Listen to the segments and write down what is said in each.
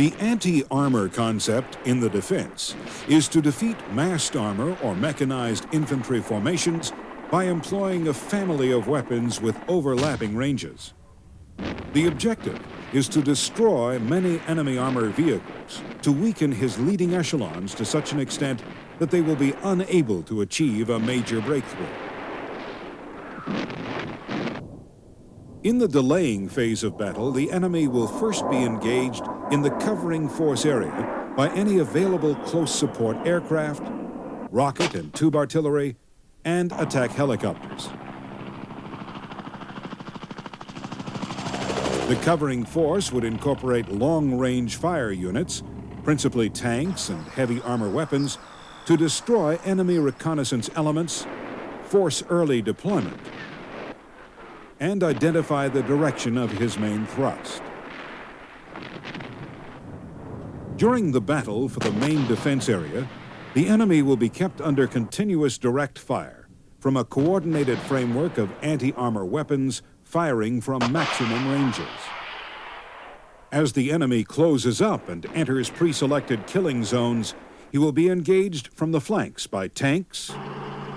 The anti-armor concept in the defense is to defeat massed armor or mechanized infantry formations by employing a family of weapons with overlapping ranges. The objective is to destroy many enemy armored vehicles, to weaken his leading echelons to such an extent that they will be unable to achieve a major breakthrough. In the delaying phase of battle, the enemy will first be engaged in the covering force area by any available close support aircraft, rocket and tube artillery, and attack helicopters. The covering force would incorporate long-range fire units, principally tanks and heavy armor weapons, to destroy enemy reconnaissance elements, force early deployment, and identify the direction of his main thrust. During the battle for the main defense area, the enemy will be kept under continuous direct fire from a coordinated framework of anti-armor weapons firing from maximum ranges. As the enemy closes up and enters pre-selected killing zones, he will be engaged from the flanks by tanks,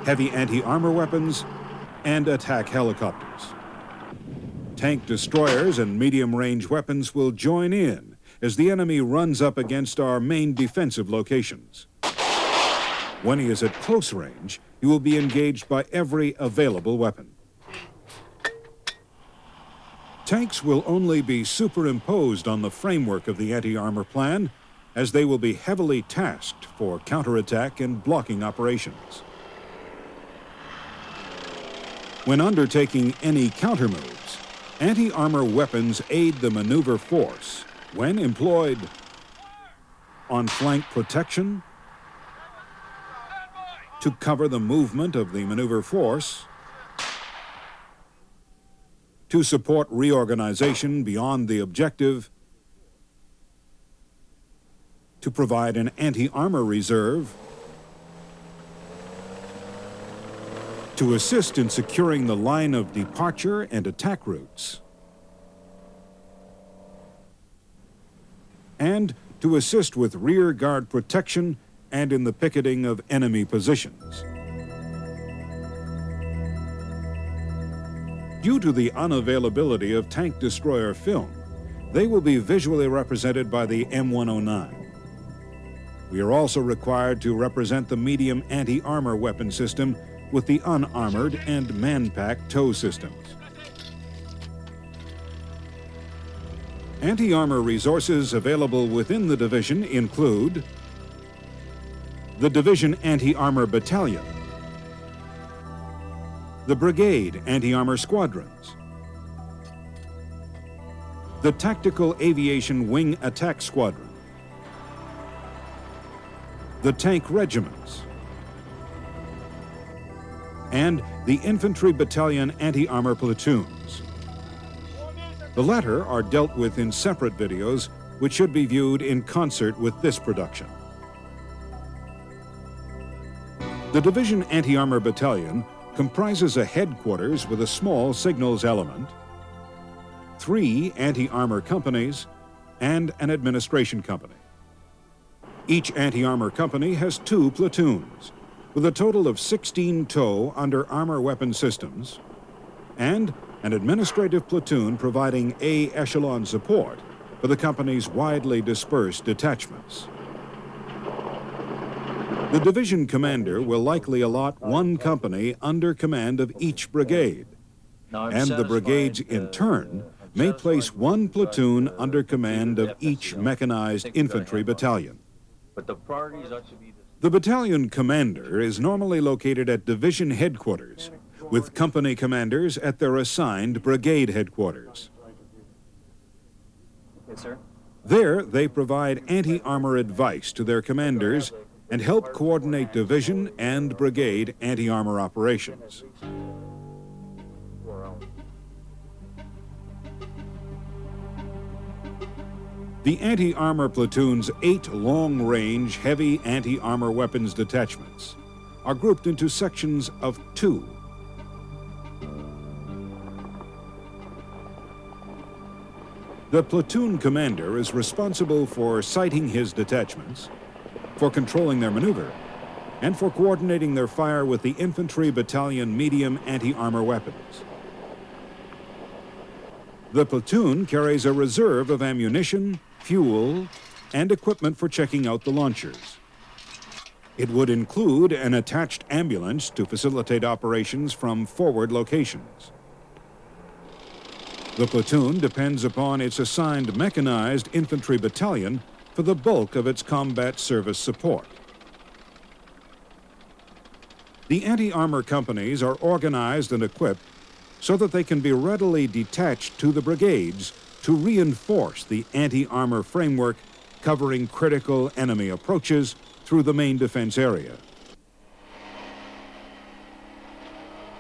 heavy anti-armor weapons, and attack helicopters. Tank destroyers and medium-range weapons will join in as the enemy runs up against our main defensive locations. When he is at close range, he will be engaged by every available weapon. Tanks will only be superimposed on the framework of the anti-armor plan, as they will be heavily tasked for counterattack and blocking operations. When undertaking any countermoves, anti-armor weapons aid the maneuver force when employed on flank protection, to cover the movement of the maneuver force, to support reorganization beyond the objective, to provide an anti-armor reserve, to assist in securing the line of departure and attack routes, and to assist with rear guard protection and in the picketing of enemy positions. Due to the unavailability of tank destroyer film, they will be visually represented by the M109. We are also required to represent the medium anti-armor weapon system with the unarmored and man-pack tow systems. Anti-armor resources available within the division include the Division Anti-Armor Battalion, the Brigade Anti-Armor Squadrons, the Tactical Aviation Wing Attack Squadron, the Tank Regiments, and the Infantry Battalion Anti-Armor Platoons. The latter are dealt with in separate videos, which should be viewed in concert with this production. The Division Anti-Armor Battalion comprises a headquarters with a small signals element, 3 anti-armor companies, and an administration company. Each anti-armor company has 2 platoons, with a total of 16 tow under armor weapon systems, and an administrative platoon providing A echelon support for the company's widely dispersed detachments. The division commander will likely allot 1 company under command of each brigade, and the brigades in turn may place 1 platoon under command of each mechanized infantry battalion. The battalion commander is normally located at division headquarters, with company commanders at their assigned brigade headquarters. Yes, sir. There, they provide anti-armor advice to their commanders and help coordinate division and brigade anti-armor operations. The anti-armor platoon's 8 long-range, heavy anti-armor weapons detachments are grouped into sections of 2. The platoon commander is responsible for sighting his detachments, for controlling their maneuver, and for coordinating their fire with the infantry battalion medium anti-armor weapons. The platoon carries a reserve of ammunition, fuel, and equipment for checking out the launchers. It would include an attached ambulance to facilitate operations from forward locations. The platoon depends upon its assigned mechanized infantry battalion for the bulk of its combat service support. The anti-armor companies are organized and equipped so that they can be readily detached to the brigades to reinforce the anti-armor framework covering critical enemy approaches through the main defense area.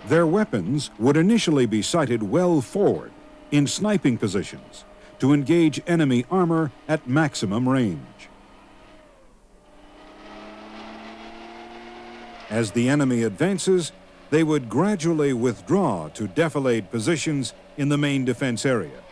Their weapons would initially be sighted well forward in sniping positions to engage enemy armor at maximum range. As the enemy advances, they would gradually withdraw to defilade positions in the main defense area.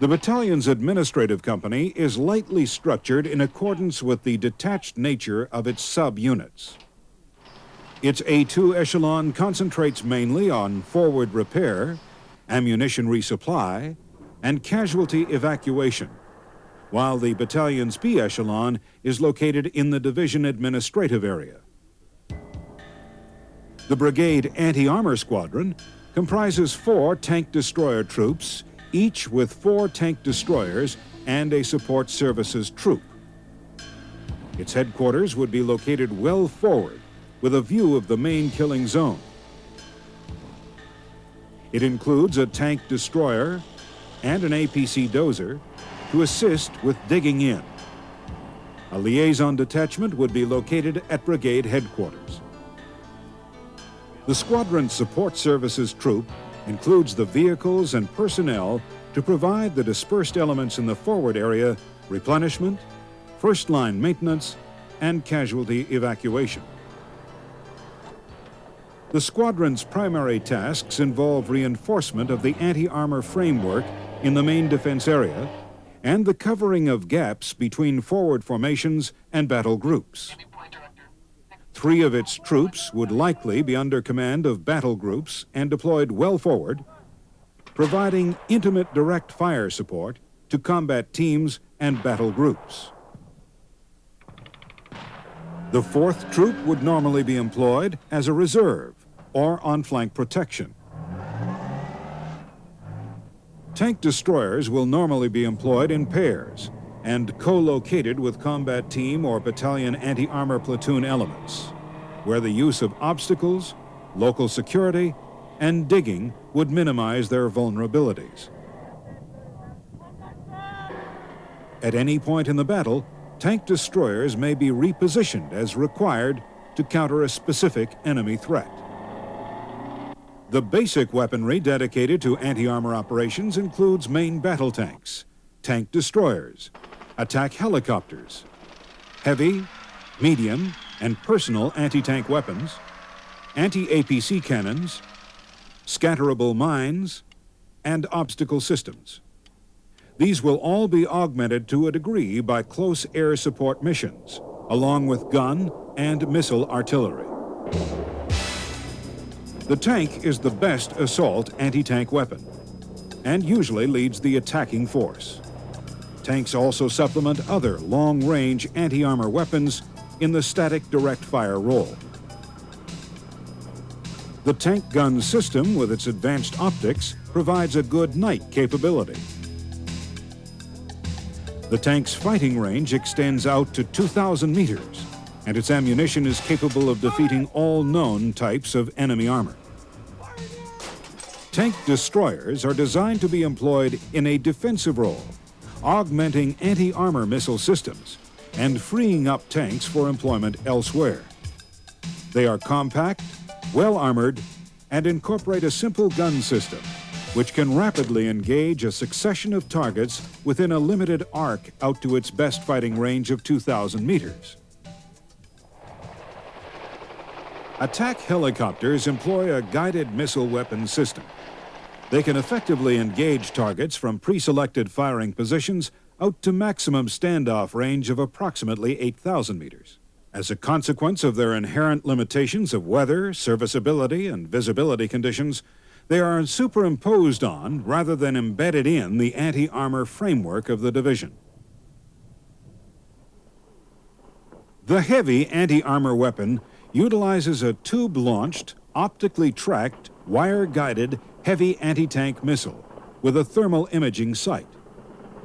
The battalion's administrative company is lightly structured in accordance with the detached nature of its sub-units. Its A2 echelon concentrates mainly on forward repair, ammunition resupply, and casualty evacuation, while the battalion's B echelon is located in the division administrative area. The brigade anti-armor squadron comprises 4 tank destroyer troops, each with 4 tank destroyers and a support services troop. Its headquarters would be located well forward with a view of the main killing zone. It includes a tank destroyer and an APC dozer to assist with digging in. A liaison detachment would be located at brigade headquarters. The squadron support services troop includes the vehicles and personnel to provide the dispersed elements in the forward area replenishment, first-line maintenance, and casualty evacuation. The squadron's primary tasks involve reinforcement of the anti-armor framework in the main defense area and the covering of gaps between forward formations and battle groups. 3 of its troops would likely be under command of battle groups and deployed well forward, providing intimate direct fire support to combat teams and battle groups. The 4th troop would normally be employed as a reserve or on flank protection. Tank destroyers will normally be employed in pairs and co-located with combat team or battalion anti-armor platoon elements, where the use of obstacles, local security, and digging would minimize their vulnerabilities. At any point in the battle, tank destroyers may be repositioned as required to counter a specific enemy threat. The basic weaponry dedicated to anti-armor operations includes main battle tanks, tank destroyers, attack helicopters, heavy, medium, and personal anti-tank weapons, anti-APC cannons, scatterable mines, and obstacle systems. These will all be augmented to a degree by close air support missions, along with gun and missile artillery. The tank is the best assault anti-tank weapon and usually leads the attacking force. Tanks also supplement other long-range anti-armor weapons in the static direct fire role. The tank gun system, with its advanced optics, provides a good night capability. The tank's fighting range extends out to 2,000 meters, and its ammunition is capable of defeating all known types of enemy armor. Tank destroyers are designed to be employed in a defensive role, augmenting anti-armor missile systems and freeing up tanks for employment elsewhere. They are compact, well-armored, and incorporate a simple gun system, which can rapidly engage a succession of targets within a limited arc out to its best fighting range of 2,000 meters. Attack helicopters employ a guided missile weapon system. They can effectively engage targets from pre-selected firing positions out to maximum standoff range of approximately 8,000 meters. As a consequence of their inherent limitations of weather, serviceability, and visibility conditions, they are superimposed on, rather than embedded in, the anti-armor framework of the division. The heavy anti-armor weapon utilizes a tube-launched, optically tracked, wire-guided, heavy anti-tank missile with a thermal imaging sight.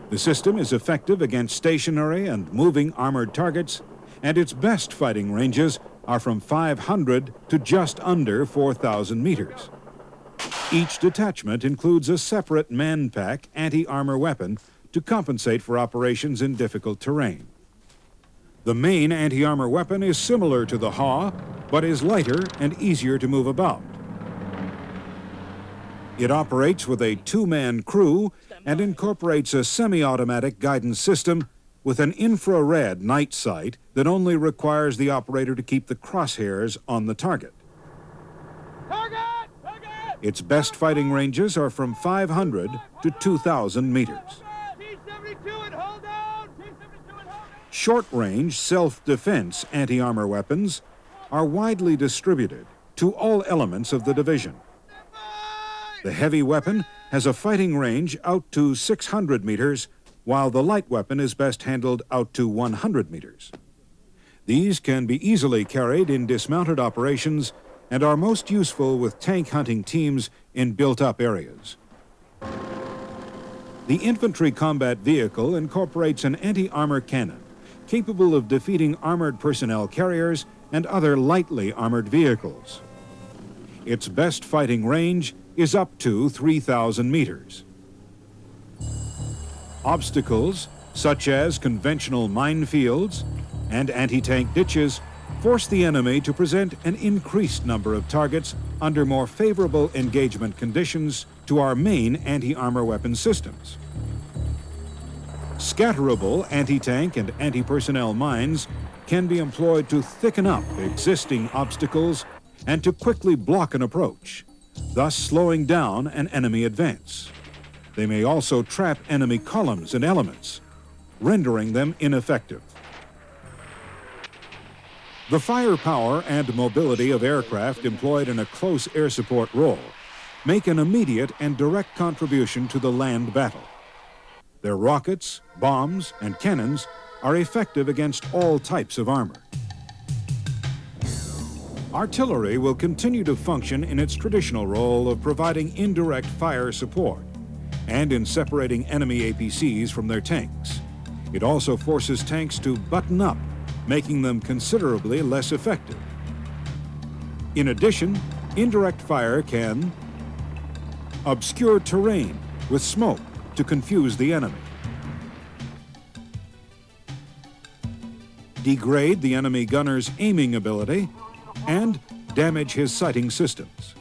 The system is effective against stationary and moving armored targets, and its best fighting ranges are from 500 to just under 4,000 meters. Each detachment includes a separate man-pack anti-armor weapon to compensate for operations in difficult terrain. The main anti-armor weapon is similar to the HAW, but is lighter and easier to move about. It operates with a two-man crew and incorporates a semi-automatic guidance system with an infrared night sight that only requires the operator to keep the crosshairs on the target. Its best fighting ranges are from 500 to 2,000 meters. Short-range self-defense anti-armor weapons are widely distributed to all elements of the division. The heavy weapon has a fighting range out to 600 meters, while the light weapon is best handled out to 100 meters. These can be easily carried in dismounted operations and are most useful with tank hunting teams in built-up areas. The infantry combat vehicle incorporates an anti-armor cannon capable of defeating armored personnel carriers and other lightly armored vehicles. Its best fighting range is up to 3,000 meters. Obstacles, such as conventional minefields and anti-tank ditches, force the enemy to present an increased number of targets under more favorable engagement conditions to our main anti-armor weapon systems. Scatterable anti-tank and anti-personnel mines can be employed to thicken up existing obstacles and to quickly block an approach, thus slowing down an enemy advance. They may also trap enemy columns and elements, rendering them ineffective. The firepower and mobility of aircraft employed in a close air support role make an immediate and direct contribution to the land battle. Their rockets, bombs, and cannons are effective against all types of armor. Artillery will continue to function in its traditional role of providing indirect fire support and in separating enemy APCs from their tanks. It also forces tanks to button up, making them considerably less effective. In addition, indirect fire can obscure terrain with smoke to confuse the enemy, degrade the enemy gunner's aiming ability, and damage his sighting systems,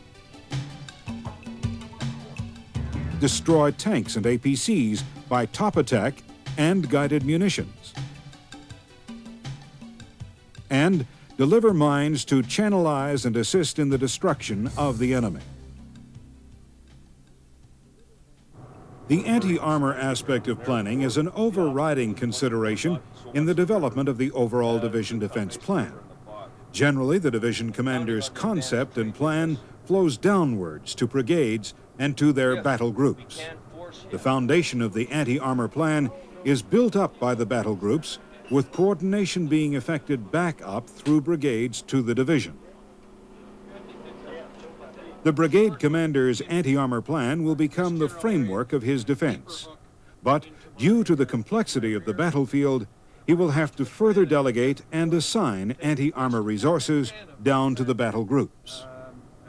destroy tanks and APCs by top attack and guided munitions, and deliver mines to channelize and assist in the destruction of the enemy. The anti-armor aspect of planning is an overriding consideration in the development of the overall division defense plan. Generally, the division commander's concept and plan flows downwards to brigades and to their battle groups. The foundation of the anti-armor plan is built up by the battle groups, with coordination being effected back up through brigades to the division. The brigade commander's anti-armor plan will become the framework of his defense. But due to the complexity of the battlefield, he will have to further delegate and assign anti-armor resources down to the battle groups.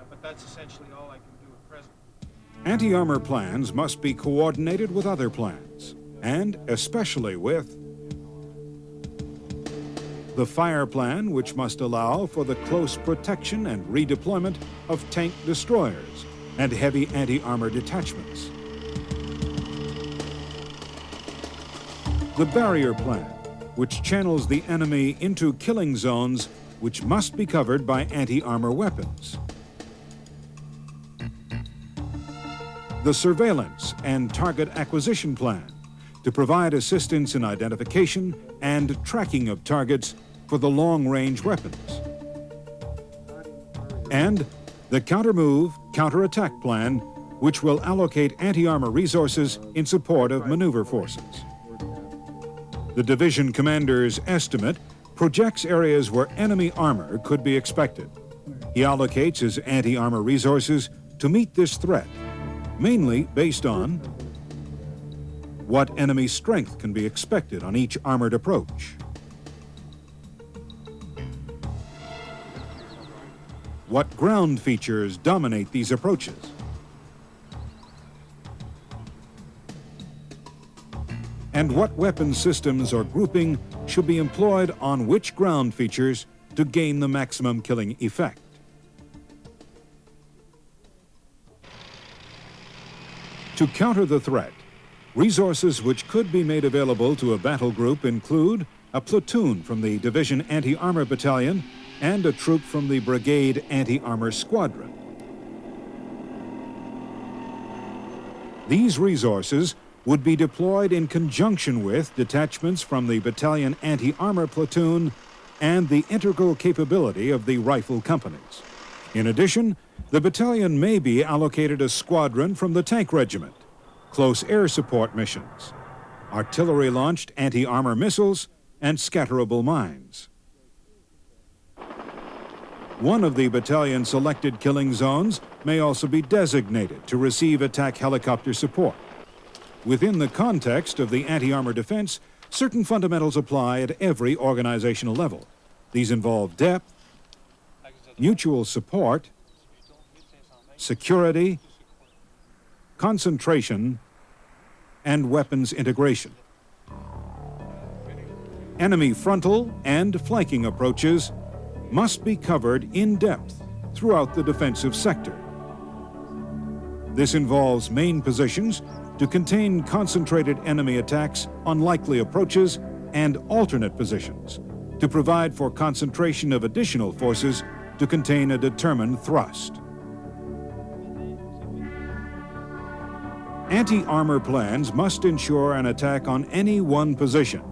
But that's essentially all I can do at present. Anti-armor plans must be coordinated with other plans, and especially with the fire plan, which must allow for the close protection and redeployment of tank destroyers and heavy anti-armor detachments. The barrier plan, which channels the enemy into killing zones which must be covered by anti-armor weapons. The surveillance and target acquisition plan to provide assistance in identification and tracking of targets for the long-range weapons. And the counter-move, counter-attack plan, which will allocate anti-armor resources in support of maneuver forces. The division commander's estimate projects areas where enemy armor could be expected. He allocates his anti-armor resources to meet this threat, mainly based on what enemy strength can be expected on each armored approach, what ground features dominate these approaches, and what weapon systems or grouping should be employed on which ground features to gain the maximum killing effect. To counter the threat, resources which could be made available to a battle group include a platoon from the Division Anti-Armor Battalion and a troop from the Brigade Anti-Armor Squadron. These resources would be deployed in conjunction with detachments from the Battalion Anti-Armor Platoon and the integral capability of the rifle companies. In addition, the battalion may be allocated a squadron from the Tank Regiment, close air support missions, artillery-launched anti-armor missiles, and scatterable mines. One of the battalion's selected killing zones may also be designated to receive attack helicopter support. Within the context of the anti-armor defense, certain fundamentals apply at every organizational level. These involve depth, mutual support, security, concentration, and weapons integration. Enemy frontal and flanking approaches must be covered in depth throughout the defensive sector. This involves main positions to contain concentrated enemy attacks on likely approaches and alternate positions to provide for concentration of additional forces to contain a determined thrust. Anti-armor plans must ensure an attack on any one position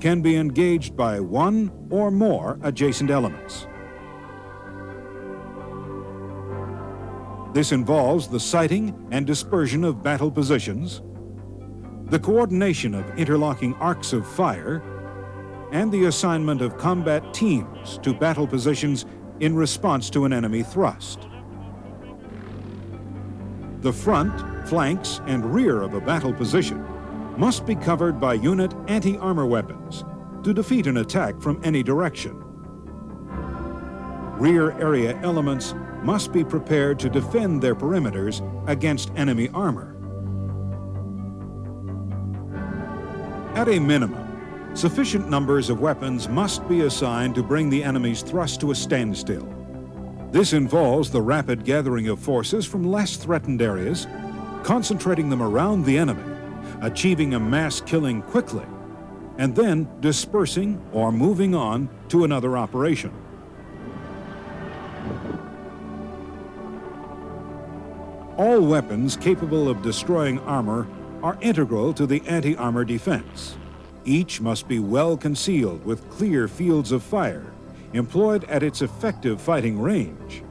can be engaged by one or more adjacent elements. This involves the sighting and dispersion of battle positions, the coordination of interlocking arcs of fire, and the assignment of combat teams to battle positions in response to an enemy thrust. The front, flanks, and rear of a battle position must be covered by unit anti-armor weapons to defeat an attack from any direction. Rear area elements must be prepared to defend their perimeters against enemy armor. At a minimum, sufficient numbers of weapons must be assigned to bring the enemy's thrust to a standstill. This involves the rapid gathering of forces from less threatened areas, concentrating them around the enemy, achieving a mass killing quickly, and then dispersing or moving on to another operation. All weapons capable of destroying armor are integral to the anti-armor defense. Each must be well concealed with clear fields of fire, employed at its effective fighting range,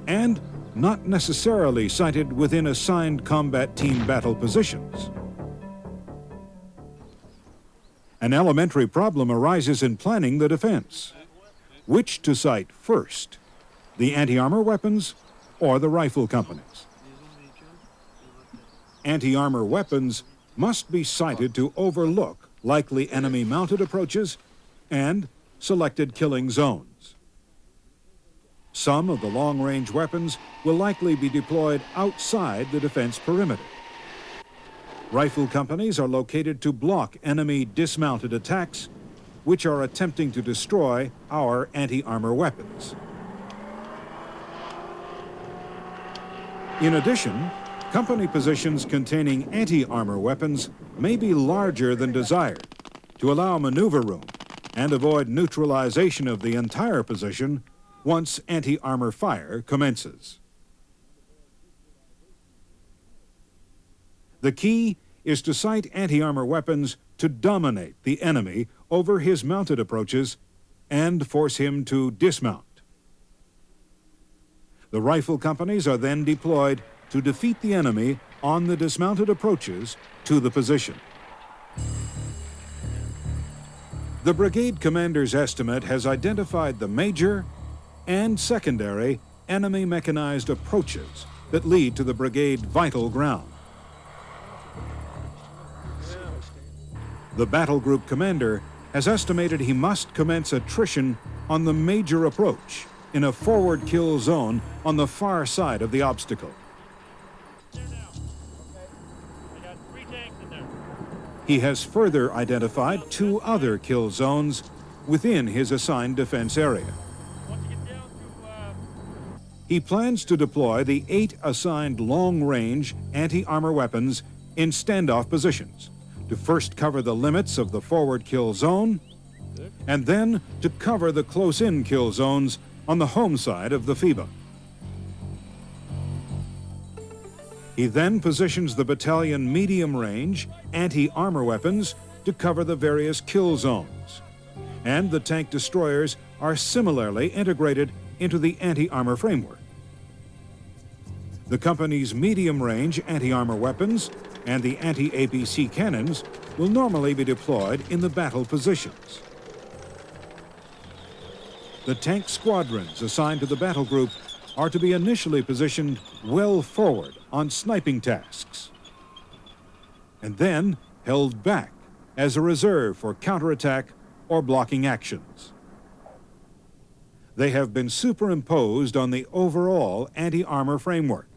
and not necessarily sighted within assigned combat team battle positions. An elementary problem arises in planning the defense. Which to sight first, the anti-armor weapons or the rifle companies? Anti-armor weapons must be sighted to overlook likely enemy-mounted approaches and selected killing zones. Some of the long-range weapons will likely be deployed outside the defense perimeter. Rifle companies are located to block enemy dismounted attacks, which are attempting to destroy our anti-armor weapons. In addition, company positions containing anti-armor weapons may be larger than desired to allow maneuver room and avoid neutralization of the entire position once anti-armor fire commences. The key is to sight anti-armor weapons to dominate the enemy over his mounted approaches and force him to dismount. The rifle companies are then deployed to defeat the enemy on the dismounted approaches to the position. The brigade commander's estimate has identified the major and secondary enemy mechanized approaches that lead to the brigade vital ground. The battle group commander has estimated he must commence attrition on the major approach in a forward kill zone on the far side of the obstacle. He has further identified 2 other kill zones within his assigned defense area. He plans to deploy the 8 assigned long-range anti-armor weapons in standoff positions to first cover the limits of the forward kill zone and then to cover the close-in kill zones on the home side of the FIBA. He then positions the battalion medium-range anti-armor weapons to cover the various kill zones. And the tank destroyers are similarly integrated into the anti-armor framework. The company's medium-range anti-armor weapons and the anti-APC cannons will normally be deployed in the battle positions. The tank squadrons assigned to the battle group are to be initially positioned well forward on sniping tasks, and then held back as a reserve for counterattack or blocking actions. They have been superimposed on the overall anti-armor framework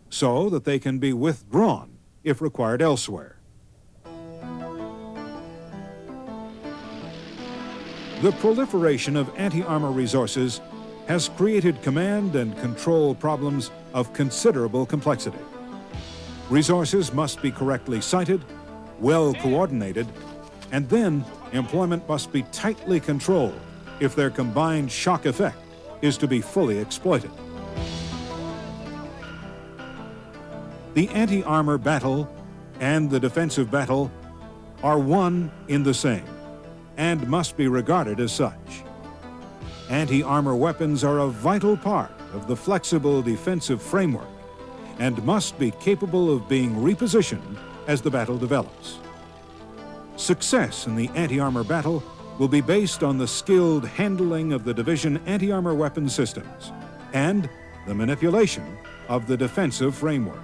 so that they can be withdrawn if required elsewhere. The proliferation of anti-armor resources has created command and control problems of considerable complexity. Resources must be correctly sited, well coordinated, and then employment must be tightly controlled if their combined shock effect is to be fully exploited. The anti-armor battle and the defensive battle are one in the same and must be regarded as such. Anti-armor weapons are a vital part of the flexible defensive framework and must be capable of being repositioned as the battle develops. Success in the anti-armor battle will be based on the skilled handling of the division anti-armor weapon systems and the manipulation of the defensive framework.